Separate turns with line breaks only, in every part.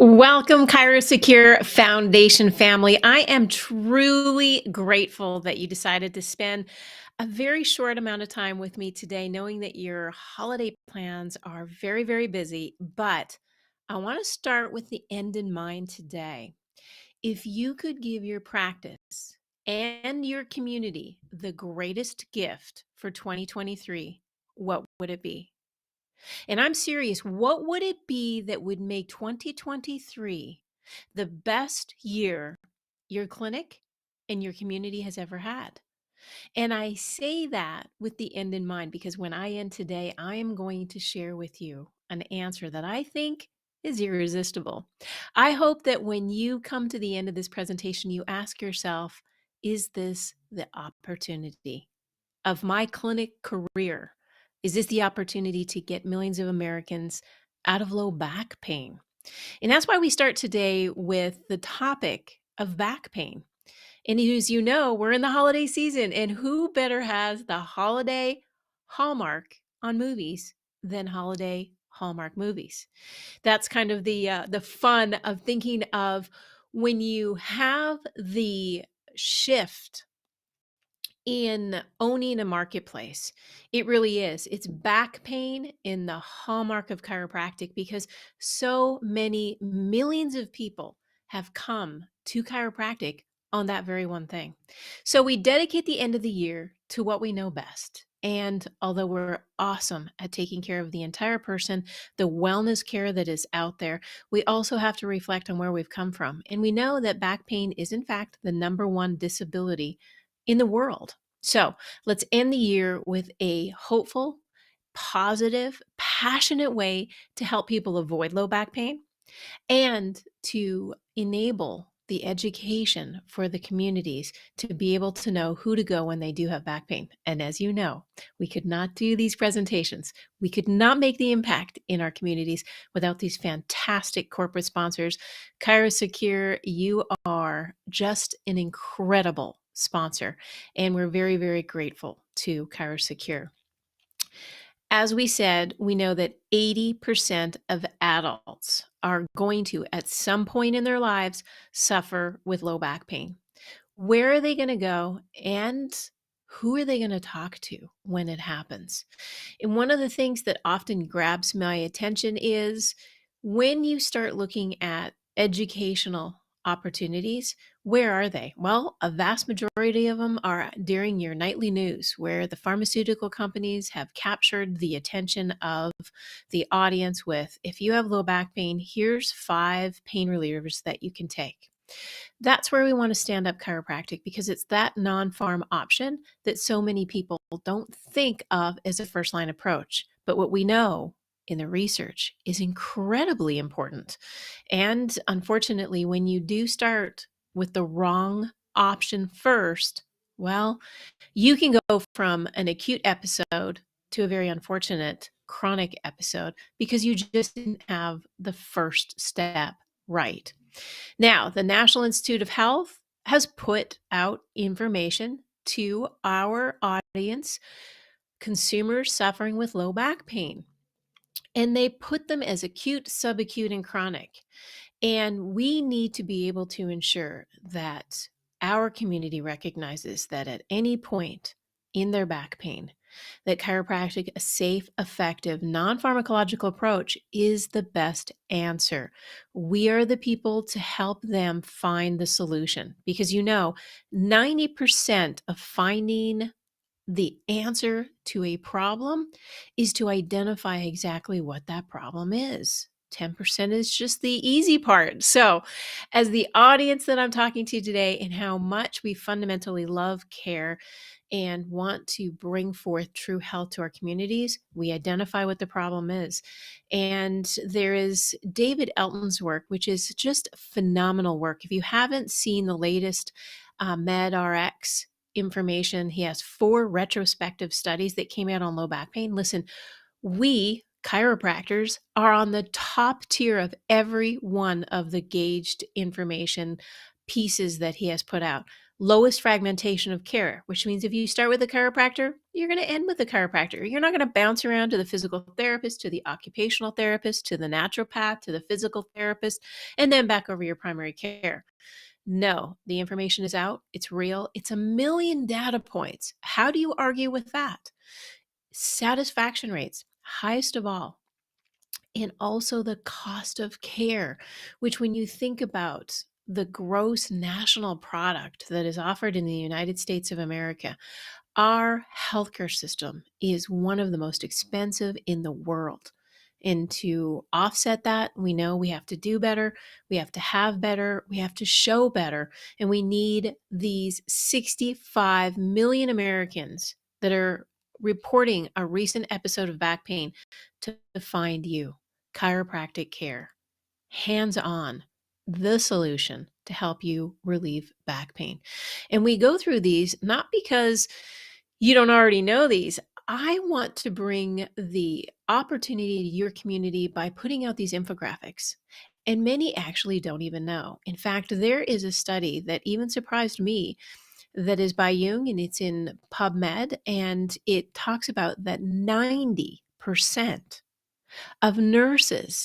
Welcome, ChiroSecure Foundation family. I am truly grateful that you decided to spend a very short amount of time with me today, knowing that your holiday plans are very, very busy. But I want to start with the end in mind today. If you could give your practice and your community the greatest gift for 2023, what would it be? And I'm serious, what would it be that would make 2023 the best year your clinic and your community has ever had? And I say that with the end in mind because when I end today, I am going to share with you an answer that I think is irresistible. I hope that when you come to the end of this presentation, you ask yourself, is this the opportunity of my clinic career? Is this the opportunity to get millions of Americans out of low back pain? And that's why we start today with the topic of back pain. And as you know, we're in the holiday season, and who better has the holiday hallmark on movies than holiday Hallmark movies? That's kind of the fun of thinking of when you have the shift in owning a marketplace. It really is. It's back pain in the hallmark of chiropractic because so many millions of people have come to chiropractic on that very one thing. So we dedicate the end of the year to what we know best. And although we're awesome at taking care of the entire person, the wellness care that is out there, we also have to reflect on where we've come from. And we know that back pain is, in fact, the number one disability in the world. So let's end the year with a hopeful, positive, passionate way to help people avoid low back pain and to enable the education for the communities to be able to know who to go when they do have back pain. And as you know, we could not do these presentations. We could not make the impact in our communities without these fantastic corporate sponsors. ChiroSecure, you are just an incredible sponsor, and we're very, very grateful to ChiroSecure. As we said, we know that 80% of adults are going to, at some point in their lives, suffer with low back pain. Where are they going to go and who are they going to talk to when it happens? And one of the things that often grabs my attention is when you start looking at educational opportunities, where are they? Well, a vast majority of them are during your nightly news, where the pharmaceutical companies have captured the attention of the audience with, if you have low back pain, here's 5 pain relievers that you can take. That's where we want to stand up chiropractic because it's that non-pharm option that so many people don't think of as a first line approach. But what we know in the research is incredibly important. And unfortunately, when you do start with the wrong option first, well, you can go from an acute episode to a very unfortunate chronic episode because you just didn't have the first step right. Now, the National Institute of Health has put out information to our audience, consumers suffering with low back pain, and they put them as acute, subacute, and chronic. And we need to be able to ensure that our community recognizes that at any point in their back pain, that chiropractic, a safe, effective, non-pharmacological approach is the best answer. We are the people to help them find the solution because 90% of finding the answer to a problem is to identify exactly what that problem is. 10% is just the easy part. So, as the audience that I'm talking to today, and how much we fundamentally love care and want to bring forth true health to our communities, we identify what the problem is. And there is David Elton's work, which is just phenomenal work. If you haven't seen the latest MedRx information, he has 4 retrospective studies that came out on low back pain. Listen, we chiropractors are on the top tier of every one of the gauged information pieces that he has put out. lowest fragmentation of care, which means if you start with a chiropractor, you're going to end with a chiropractor. You're not going to bounce around to the physical therapist, to the occupational therapist, to the naturopath, to the physical therapist, and then back over your primary care. No, the information is out. It's real. It's a million data points. How do you argue with that? Satisfaction rates, highest of all. And also the cost of care, which when you think about the gross national product that is offered in the United States of America, our healthcare system is one of the most expensive in the world. And to offset that, we know we have to do better, we have to have better, we have to show better, and we need these 65 million Americans that are reporting a recent episode of back pain to find you chiropractic care, hands on, the solution to help you relieve back pain. And we go through these not because you don't already know these. I want to bring the opportunity to your community by putting out these infographics. And many actually don't even know. In fact, there is a study that even surprised me that is by Jung, and it's in PubMed, and it talks about that 90% of nurses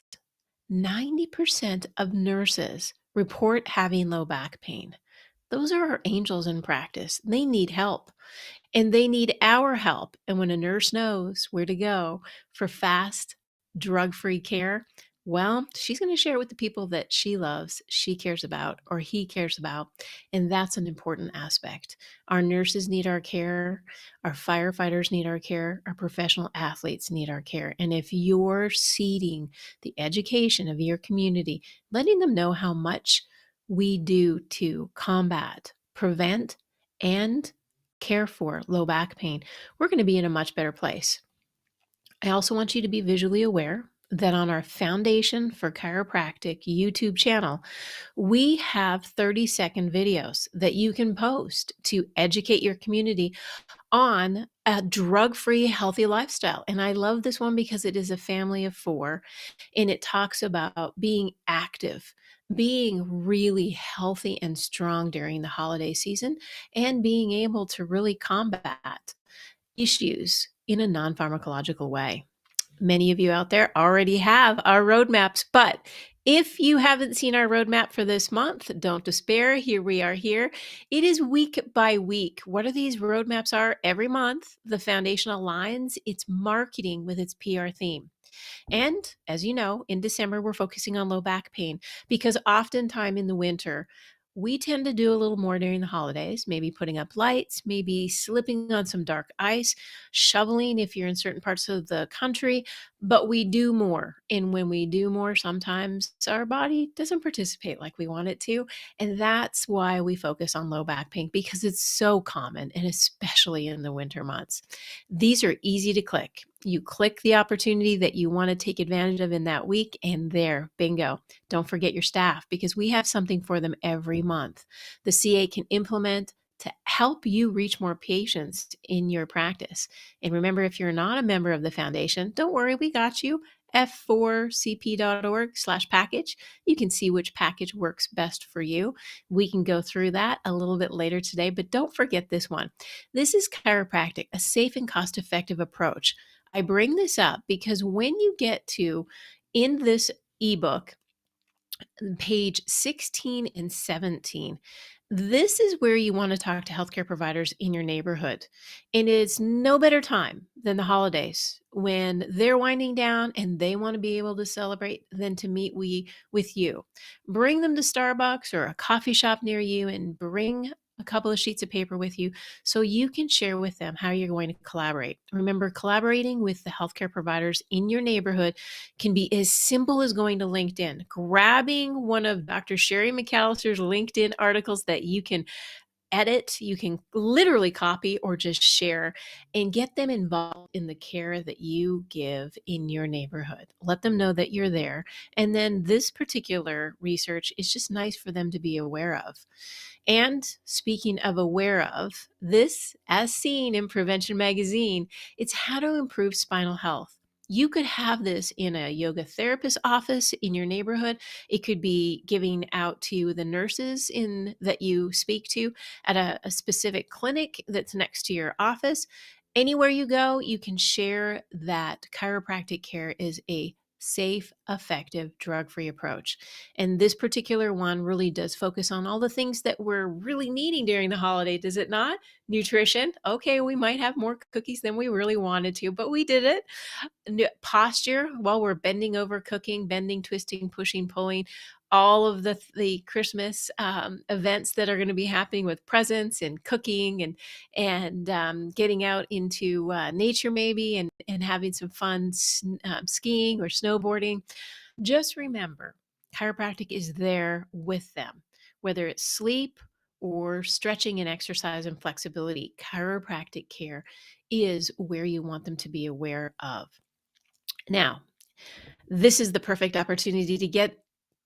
90% of nurses report having low back pain. Those are our angels in practice. They need help and they need our help. And when a nurse knows where to go for fast, drug free care, well, she's going to share it with the people that she loves, she cares about, or he cares about. And that's an important aspect. Our nurses need our care. Our firefighters need our care. Our professional athletes need our care. And if you're seeding the education of your community, letting them know how much we do to combat, prevent, and care for low back pain, we're going to be in a much better place. I also want you to be visually aware that on our Foundation for Chiropractic YouTube channel, we have 30-second videos that you can post to educate your community on a drug-free, healthy lifestyle. And I love this one because it is a family of 4, and it talks about being active, being really healthy and strong during the holiday season, and being able to really combat issues in a non-pharmacological way. Many of you out there already have our roadmaps, but if you haven't seen our roadmap for this month, don't despair. Here we are here. It is week by week. What are these roadmaps are? Every month, the foundation aligns its marketing with its PR theme. And as you know, in December, we're focusing on low back pain because oftentimes in the winter, we tend to do a little more during the holidays, maybe putting up lights, maybe slipping on some dark ice, shoveling if you're in certain parts of the country, but we do more. And when we do more, sometimes our body doesn't participate like we want it to. And that's why we focus on low back pain because it's so common, and especially in the winter months. These are easy to click. You click the opportunity that you want to take advantage of in that week, and there, bingo. Don't forget your staff because we have something for them every month. The CA can implement to help you reach more patients in your practice. And remember, if you're not a member of the foundation, don't worry, we got you. f4cp.org/package. You can see which package works best for you. We can go through that a little bit later today, but don't forget this one. This is chiropractic, a safe and cost-effective approach. I bring this up because when you get to, in this ebook, page 16 and 17, this is where you want to talk to healthcare providers in your neighborhood. And it's no better time than the holidays when they're winding down and they want to be able to celebrate than to meet with you. Bring them to Starbucks or a coffee shop near you and bring a couple of sheets of paper with you so you can share with them how you're going to collaborate. Remember, collaborating with the healthcare providers in your neighborhood can be as simple as going to LinkedIn, grabbing one of Dr. Sherry McAllister's LinkedIn articles that you can edit, you can literally copy or just share, and get them involved in the care that you give in your neighborhood. Let them know that you're there. And then this particular research is just nice for them to be aware of. And speaking of aware of, this, as seen in Prevention Magazine, it's how to improve spinal health. You could have this in a yoga therapist office in your neighborhood. It could be giving out to the nurses in that you speak to at a specific clinic that's next to your office. Anywhere you go, you can share that chiropractic care is a safe, effective, drug free approach. And this particular one really does focus on all the things that we're really needing during the holiday, does it not? Nutrition. Okay, we might have more cookies than we really wanted to, but we did it. Posture while we're bending over cooking, bending, twisting, pushing, pulling, all of the Christmas events that are going to be happening with presents and cooking and getting out into nature maybe and having some fun skiing or snowboarding. Just remember, chiropractic is there with them, whether it's sleep or stretching and exercise and flexibility. Chiropractic care is where you want them to be aware of. Now, this is the perfect opportunity to get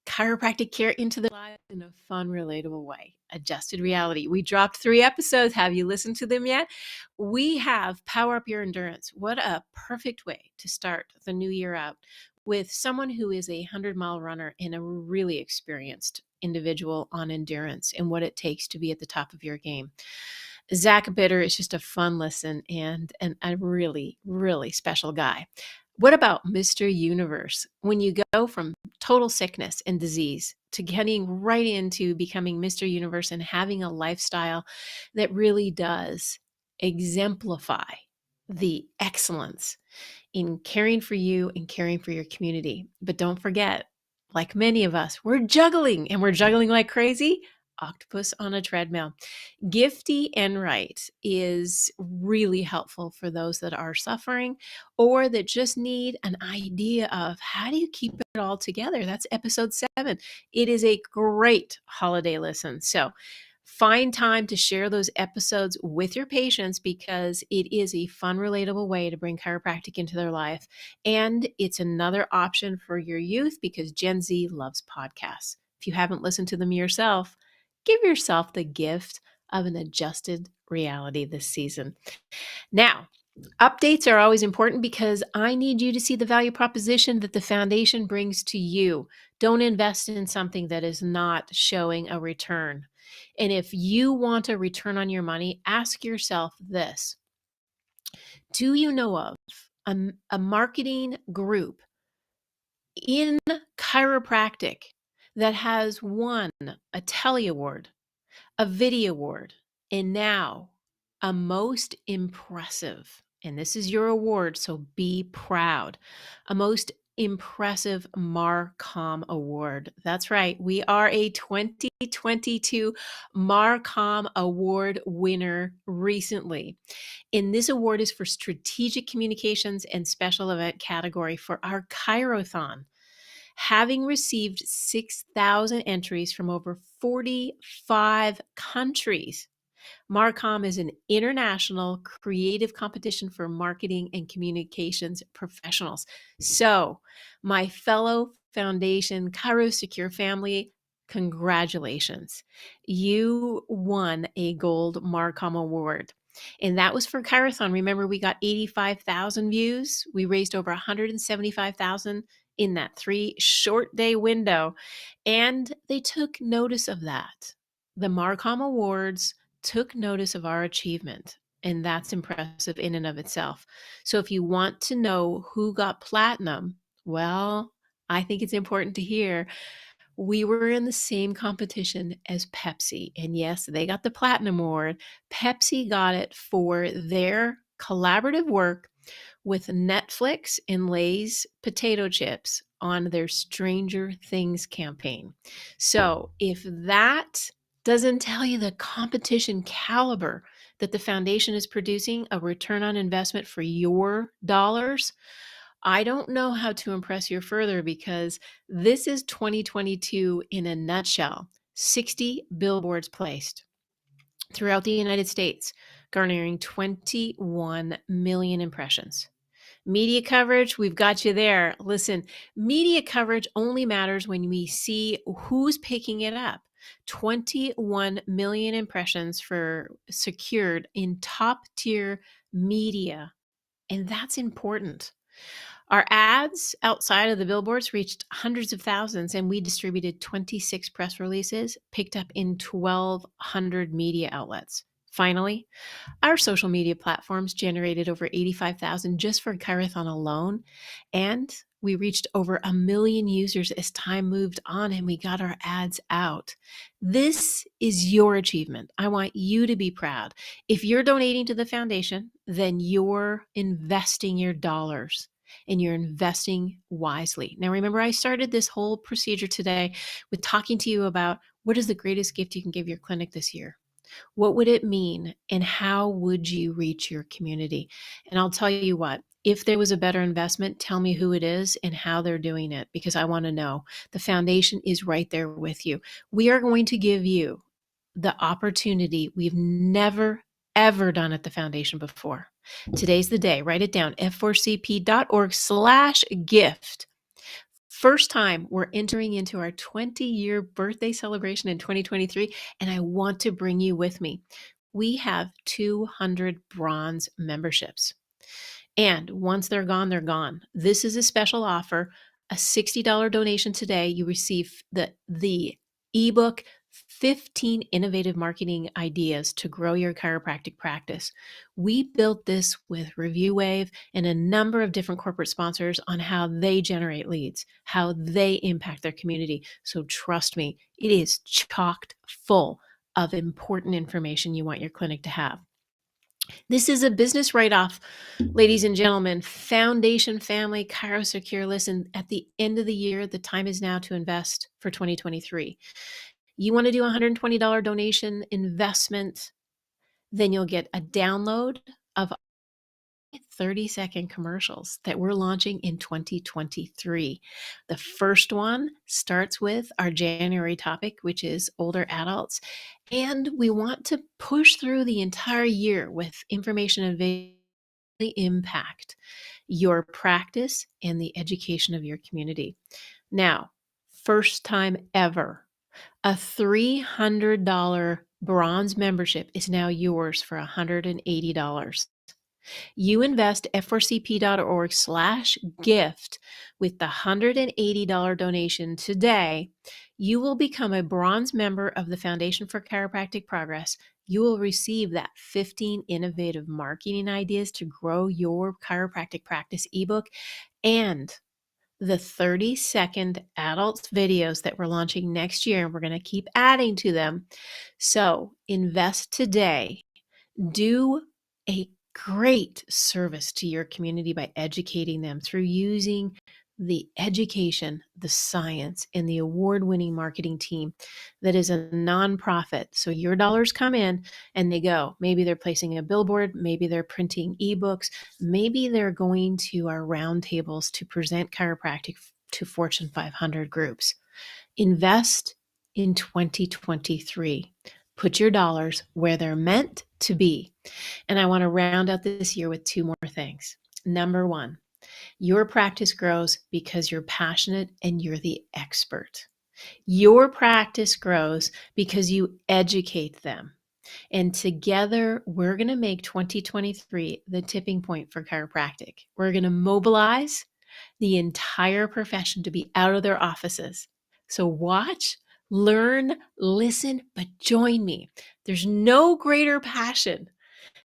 chiropractic care into their lives in a fun, relatable way. Adjusted reality. We dropped 3 episodes. Have you listened to them yet? We have Power Up Your Endurance. What a perfect way to start the new year out with someone who is a 100-mile runner and a really experienced individual on endurance and what it takes to be at the top of your game. Zach Bitter is just a fun listen and a really, really special guy. What about Mr. Universe? When you go from total sickness and disease to getting right into becoming Mr. Universe and having a lifestyle that really does exemplify the excellence in caring for you and caring for your community. But don't forget, like many of us, we're juggling and we're juggling like crazy. Octopus on a treadmill. Gifty and Right is really helpful for those that are suffering or that just need an idea of how do you keep it all together. That's episode 7. It is a great holiday listen. So find time to share those episodes with your patients because it is a fun, relatable way to bring chiropractic into their life. And it's another option for your youth because Gen Z loves podcasts. If you haven't listened to them yourself, give yourself the gift of an adjusted reality this season. Now, updates are always important because I need you to see the value proposition that the foundation brings to you. Don't invest in something that is not showing a return. And if you want a return on your money, ask yourself this. Do you know of a marketing group in chiropractic that has won a Telly Award, a Video Award, and now a most impressive, and this is your award, so be proud, a most impressive Marcom Award. That's right. We are a 2022 Marcom Award winner recently. And this award is for strategic communications and special event category for our Chirothon. Having received 6,000 entries from over 45 countries, Marcom is an international creative competition for marketing and communications professionals. So, my fellow foundation ChiroSecure family, congratulations. You won a gold Marcom Award. And that was for Chirothon. Remember, we got 85,000 views. We raised over 175,000 in that 3-short-day window. And they took notice of that. The Marcom Awards took notice of our achievement, and that's impressive in and of itself. So if you want to know who got platinum, well, I think it's important to hear we were in the same competition as Pepsi. And yes, they got the platinum award. Pepsi got it for their collaborative work with Netflix and Lay's potato chips on their Stranger Things campaign. So if that doesn't tell you the competition caliber that the foundation is producing, a return on investment for your dollars, I don't know how to impress you further because this is 2022 in a nutshell. 60 billboards placed throughout the United States, garnering 21 million impressions. Media coverage, we've got you there. Listen, media coverage only matters when we see who's picking it up. 21 million impressions for secured in top tier media. And that's important. Our ads outside of the billboards reached hundreds of thousands, and we distributed 26 press releases, picked up in 1,200 media outlets. Finally, our social media platforms generated over 85,000 just for Chirothon alone, and we reached over 1 million users as time moved on and we got our ads out. This is your achievement. I want you to be proud. If you're donating to the foundation, then you're investing your dollars and you're investing wisely. Now, remember, I started this whole procedure today with talking to you about what is the greatest gift you can give your clinic this year? What would it mean and how would you reach your community? And I'll tell you what, if there was a better investment, tell me who it is and how they're doing it because I want to know. The foundation is right there with you. We are going to give you the opportunity we've never, ever done at the foundation before. Today's the day. Write it down, f4cp.org/gift. First time we're entering into our 20-year birthday celebration in 2023, and I want to bring you with me. We have 200 bronze memberships. And once they're gone, they're gone. This is a special offer, a $60 donation today. You receive the ebook, 15 innovative marketing ideas to grow your chiropractic practice. We built this with ReviewWave and a number of different corporate sponsors on how they generate leads, how they impact their community. So trust me, it is chocked full of important information you want your clinic to have. This is a business write-off, ladies and gentlemen. Foundation family, ChiroSecure. Listen, at the end of the year, the time is now to invest for 2023. You want to do a $120 donation investment, then you'll get a download of 30-second commercials that we're launching in 2023. The first one starts with our January topic, which is older adults. And we want to push through the entire year with information and video impact your practice and the education of your community. Now, first time ever, a $300 bronze membership is now yours for $180. You invest f4cp.org/gift with the $180 donation today. You will become a bronze member of the Foundation for Chiropractic Progress. You will receive that 15 innovative marketing ideas to grow your chiropractic practice ebook and the 30-second adult videos that we're launching next year, and we're going to keep adding to them. So invest today. Do a great service to your community by educating them through using the education, the science, and the award-winning marketing team that is a nonprofit. So your dollars come in and they go. Maybe they're placing a billboard, maybe they're printing ebooks, maybe they're going to our roundtables to present chiropractic to Fortune 500 groups. Invest in 2023. Put your dollars where they're meant to be. And I want to round out this year with two more things. Number one, your practice grows because you're passionate and you're the expert. Your practice grows because you educate them. And together, we're going to make 2023 the tipping point for chiropractic. We're going to mobilize the entire profession to be out of their offices. So watch, learn, listen, but join me. There's no greater passion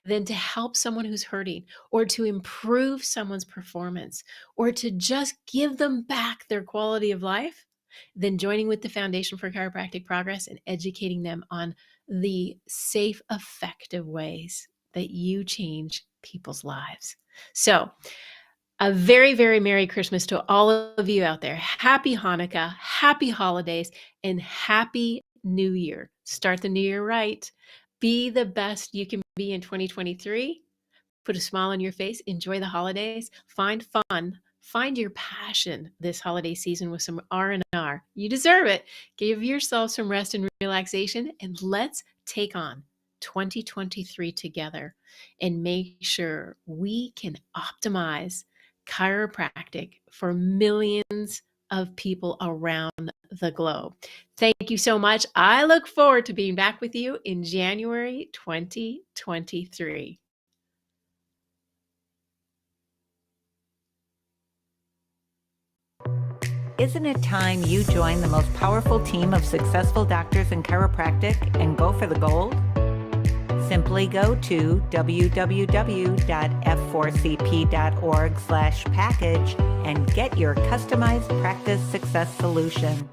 than to help someone who's hurting or to improve someone's performance or to just give them back their quality of life than joining with the Foundation for Chiropractic Progress and educating them on the safe, effective ways that you change people's lives. So, a very, very Merry Christmas to all of you out there. Happy Hanukkah, happy holidays, and happy New Year. Start the new year right. Be the best you can be in 2023. Put a smile on your face. Enjoy the holidays. Find fun. Find your passion this holiday season with some R&R. You deserve it. Give yourself some rest and relaxation, and let's take on 2023 together and make sure we can optimize chiropractic for millions of people around the globe. Thank you so much. I look forward to being back with you in January 2023.
Isn't it time you join the most powerful team of successful doctors in chiropractic and go for the gold? Simply go to www.f4cp.org/package and get your customized practice success solution.